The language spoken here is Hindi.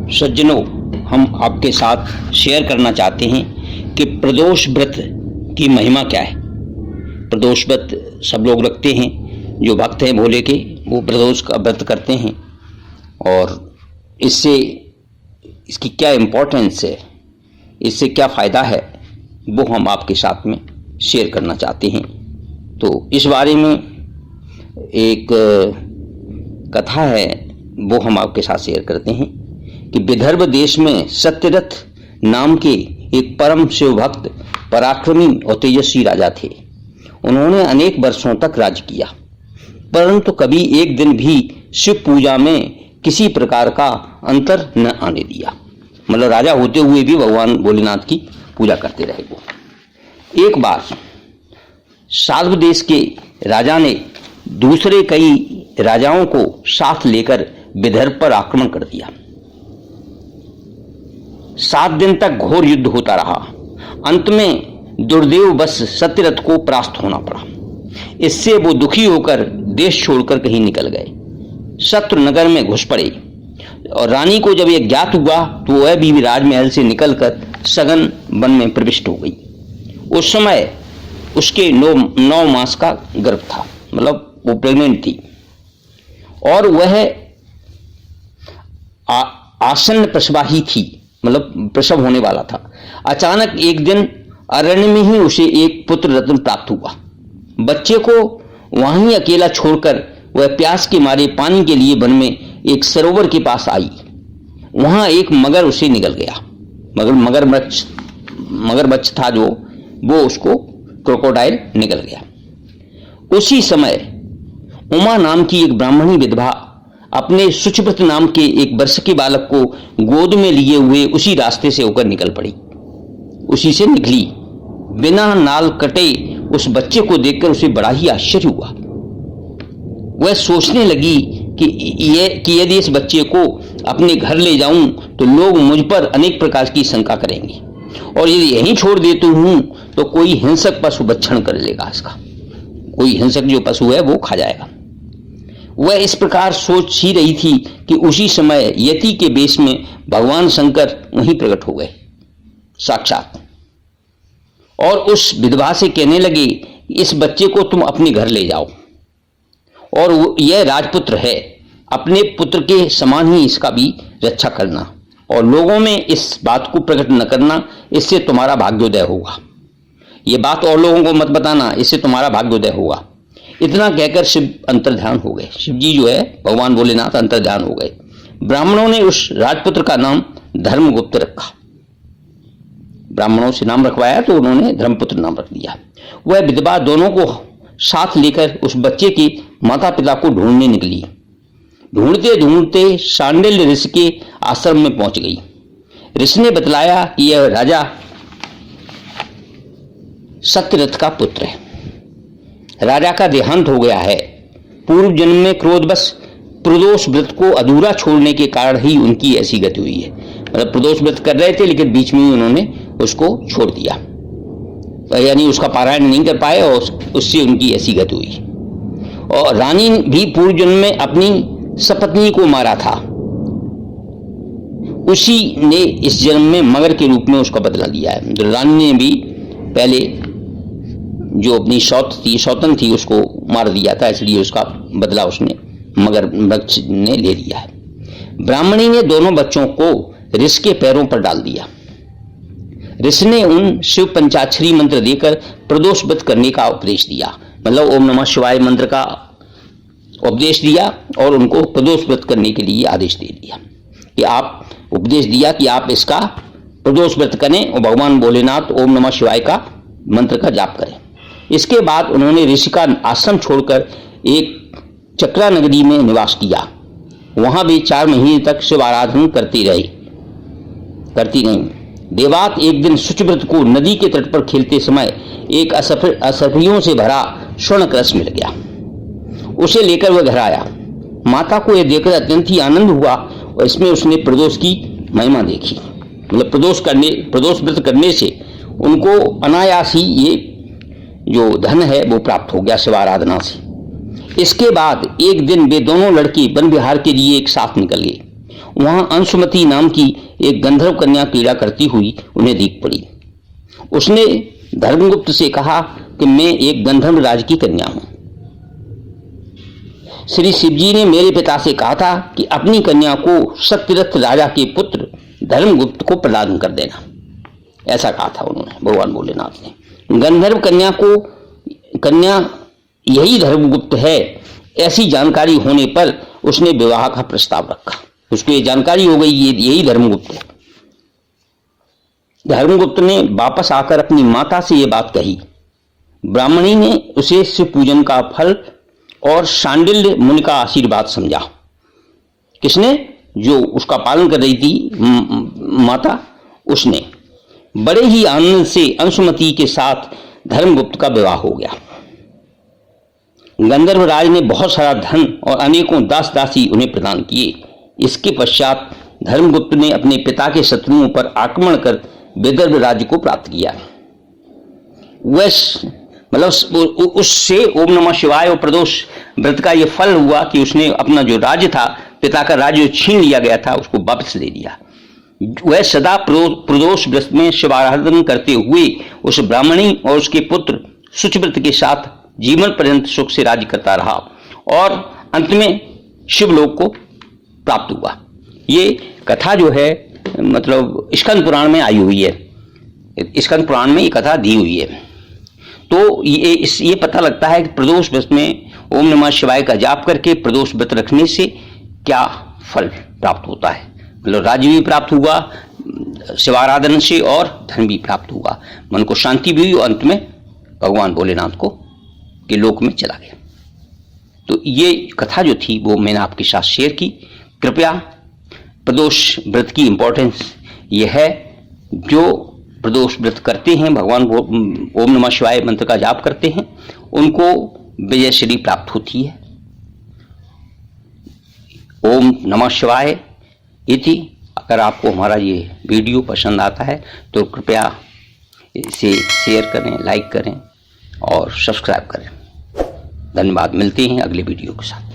सज्जनों, हम आपके साथ शेयर करना चाहते हैं कि प्रदोष व्रत की महिमा क्या है। प्रदोष व्रत सब लोग रखते हैं, जो भक्त हैं भोले के वो प्रदोष का व्रत करते हैं और इससे इसकी क्या इम्पोर्टेंस है, इससे क्या फ़ायदा है, वो हम आपके साथ में शेयर करना चाहते हैं। तो इस बारे में एक कथा है, वो हम आपके साथ शेयर करते हैं कि विदर्भ देश में सत्यरथ नाम के एक परम शिव भक्त, पराक्रमी और तेजस्वी राजा थे। उन्होंने अनेक वर्षों तक राज किया, परंतु कभी एक दिन भी शिव पूजा में किसी प्रकार का अंतर न आने दिया। मतलब राजा होते हुए भी भगवान भोलेनाथ की पूजा करते रहे वो। एक बार साल्व देश के राजा ने दूसरे कई राजाओं को साथ लेकर विदर्भ पर आक्रमण कर दिया। 7 दिन तक घोर युद्ध होता रहा। अंत में दुर्दैव बस सत्यरथ को परास्त होना पड़ा। इससे वो दुखी होकर देश छोड़कर कहीं निकल गए, शत्रु नगर में घुस पड़े और रानी को जब यह ज्ञात हुआ तो वह भी राजमहल से निकलकर सघन वन में प्रविष्ट हो गई। उस समय उसके 9 मास का गर्भ था, मतलब वो प्रेग्नेंट थी और वह आसन्न प्रसवाही थी, मतलब प्रसव होने वाला था। अचानक एक दिन अरण्य में ही उसे एक पुत्र रत्न प्राप्त हुआ। बच्चे को वहीं अकेला छोड़कर वह प्यास के मारे पानी के लिए वन में एक सरोवर के पास आई। वहां एक मगर उसे निकल गया। मगरमच्छ था जो, वो उसको क्रोकोडाइल निकल गया। उसी समय उमा नाम की एक ब्राह्मणी विधवा अपने शुचिव्रत नाम के एक वर्ष के बालक को गोद में लिए हुए उसी रास्ते से होकर निकल पड़ी। उसी से निकली। बिना नाल कटे उस बच्चे को देखकर उसे बड़ा ही आश्चर्य हुआ। वह सोचने लगी कि यदि इस बच्चे को अपने घर ले जाऊं तो लोग मुझ पर अनेक प्रकार की शंका करेंगे और यदि यहीं छोड़ देती हूं तो कोई हिंसक पशु भक्षण कर लेगा इसका, कोई हिंसक जो पशु है वो खा जाएगा। वह इस प्रकार सोच ही रही थी कि उसी समय यति के वेश में भगवान शंकर वहीं प्रकट हो गए साक्षात और उस विधवा से कहने लगे, इस बच्चे को तुम अपने घर ले जाओ और यह राजपुत्र है, अपने पुत्र के समान ही इसका भी रक्षा करना और लोगों में इस बात को प्रकट न करना, इससे तुम्हारा भाग्योदय होगा। ये बात और लोगों को मत बताना, इससे तुम्हारा भाग्योदय होगा। इतना कहकर शिव अंतर्ध्यान हो गए। शिव जी जो है भगवान भोलेनाथ अंतर्ध्यान हो गए। ब्राह्मणों ने उस राजपुत्र का नाम धर्मगुप्त रखा। ब्राह्मणों से नाम रखवाया तो उन्होंने धर्मपुत्र नाम रख दिया। वह विधवा दोनों को साथ लेकर उस बच्चे के माता पिता को ढूंढने निकली। ढूंढते ढूंढते शांडिल्य ऋषि के आश्रम में पहुंच गई। ऋषि ने बतलाया कि यह राजा सत्यरथ का पुत्र है। राजा का देहांत हो गया है। पूर्व जन्म में क्रोधवश प्रदोष व्रत को अधूरा छोड़ने के कारण ही उनकी ऐसी गति हुई है। मतलब प्रदोष व्रत कर रहे थे लेकिन बीच में ही उन्होंने उसको छोड़ दिया, यानी उसका पारायण नहीं कर पाए और उससे उनकी ऐसी गति हुई। और रानी भी पूर्व जन्म में अपनी सपत्नी को मारा था, उसी ने इस जन्म में मगर के रूप में उसका बदला लिया है। तो रानी ने भी पहले जो अपनी सौतन थी उसको मार दिया था, इसलिए उसका बदला उसने मगर ने ले लिया है। ब्राह्मणी ने दोनों बच्चों को ऋषि के पैरों पर डाल दिया। ऋषि ने उन शिव पंचाक्षरी मंत्र देकर प्रदोष व्रत करने का उपदेश दिया, मतलब ओम नमः शिवाय मंत्र का उपदेश दिया और उनको प्रदोष व्रत करने के लिए आदेश दे दिया कि आप उपदेश दिया कि आप इसका प्रदोष व्रत करें और भगवान भोलेनाथ ओम नमः शिवाय का मंत्र का जाप करें। इसके बाद उन्होंने ऋषि का आश्रम छोड़कर एक चक्रा नगरी में निवास किया। वहां भी 4 महीने तक शिव आराधना करती रही। देवात एक दिन शुचिव्रत को नदी के तट पर खेलते समय एक असफियों से भरा स्वर्ण कलश मिल गया। उसे लेकर वह घर आया। माता को यह देखकर अत्यंत ही आनंद हुआ और इसमें उसने प्रदोष की महिमा देखी। मतलब प्रदोष व्रत करने से उनको अनायास ही ये जो धन है वो प्राप्त हो गया शिव आराधना से। इसके बाद एक दिन वे दोनों लड़के वन विहार के लिए एक साथ निकल गए वहां अंशुमति नाम की एक गंधर्व कन्या क्रीड़ा करती हुई उन्हें दिख पड़ी। उसने धर्मगुप्त से कहा कि मैं एक गंधर्व राज की कन्या हूं। श्री शिवजी ने मेरे पिता से कहा था कि अपनी कन्या को सत्यरथ राजा के पुत्र धर्मगुप्त को प्रदान कर देना, ऐसा कहा था उन्होंने, भगवान भोलेनाथ ने। गंधर्व कन्या यही धर्मगुप्त है, ऐसी जानकारी होने पर उसने विवाह का प्रस्ताव रखा। उसको ये जानकारी हो गई यही धर्मगुप्त है। धर्मगुप्त ने वापस आकर अपनी माता से ये बात कही। ब्राह्मणी ने उसे शिव पूजन का फल और शांडिल्य मुनि का आशीर्वाद समझा। किसने? जो उसका पालन कर रही थी माता, उसने। बड़े ही आनंद से अंशुमति के साथ धर्मगुप्त का विवाह हो गया। गंधर्वराज ने बहुत सारा धन और अनेकों दास दासी उन्हें प्रदान किए। इसके पश्चात धर्मगुप्त ने अपने पिता के शत्रुओं पर आक्रमण कर विदर्भ राज्य को प्राप्त किया। मतलब उससे ओम नमः शिवाय और प्रदोष व्रत का यह फल हुआ कि उसने अपना जो राज्य था, पिता का राज्य छीन लिया गया था, उसको वापस ले लिया। वह सदा प्रदोष व्रत में शिवाराधन करते हुए उस ब्राह्मणी और उसके पुत्र शुचिव्रत के साथ जीवन पर्यंत सुख से राज्य करता रहा और अंत में शिवलोक को प्राप्त हुआ। ये कथा जो है मतलब स्कंद पुराण में आई हुई है। स्कंद पुराण में ये कथा दी हुई है। तो ये पता लगता है कि प्रदोष व्रत में ओम नमः शिवाय का जाप करके प्रदोष व्रत रखने से क्या फल प्राप्त होता है। मतलब राज्य भी प्राप्त हुआ शिवाराधन से और धन भी प्राप्त हुआ, मन को शांति भी हुई और अंत में भगवान भोलेनाथ को के लोक में चला गया। तो ये कथा जो थी वो मैंने आपके साथ शेयर की। कृपया प्रदोष व्रत की इंपॉर्टेंस ये है, जो प्रदोष व्रत करते हैं, भगवान ओम नमः शिवाय मंत्र का जाप करते हैं, उनको विजय श्री प्राप्त होती है। ओम नमः शिवाय इति। अगर आपको हमारा ये वीडियो पसंद आता है तो कृपया इसे शेयर करें, लाइक करें और सब्सक्राइब करें। धन्यवाद। मिलते हैं अगले वीडियो के साथ।